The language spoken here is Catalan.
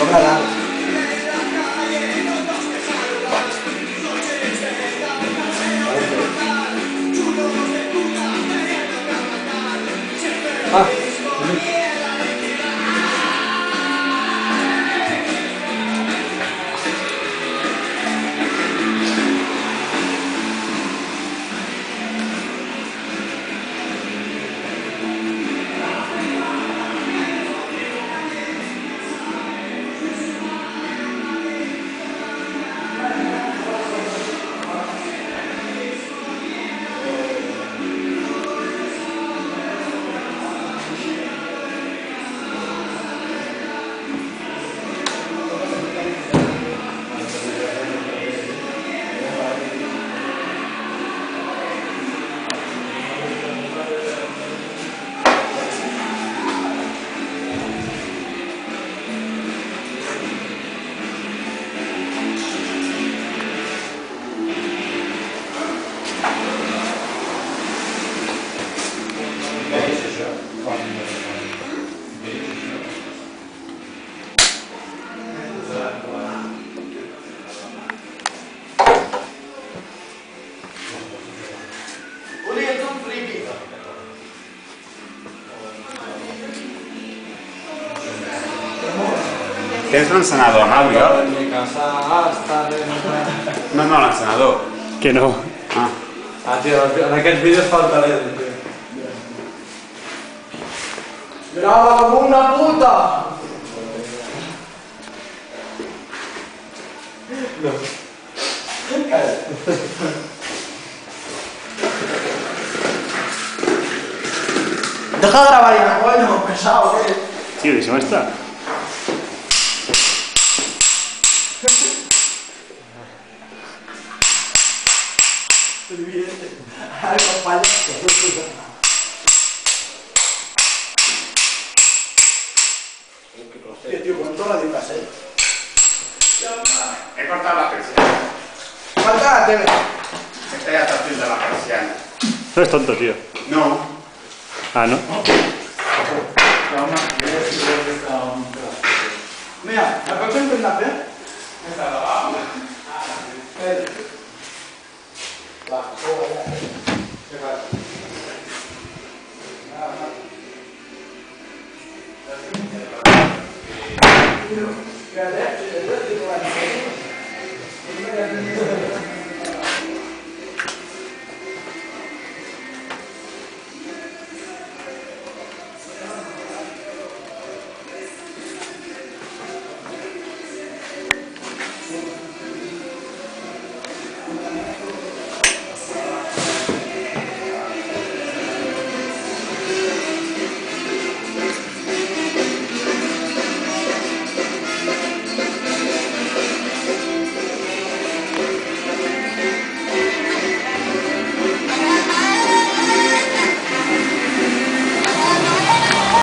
Cóbrala. Ah. Tens l'encenedor, no, Oriol? No, l'encenedor. Que no. Ah. Ah, tio, en aquests vídeos falta l'Edu, tio. Grava com una puta! No. Deja de grabar ya, coño, pesado, Tio, deixa'm estar. Algo payaso. Tío, ¿cuánto la digas, He cortado la persiana. Falta la tele. Esta ya está haciendo la persiana. No eres tonto, tío. No. Ah, ¿no? Mira, ¿la cosa es la fe? Esta la vamos. Fíjate.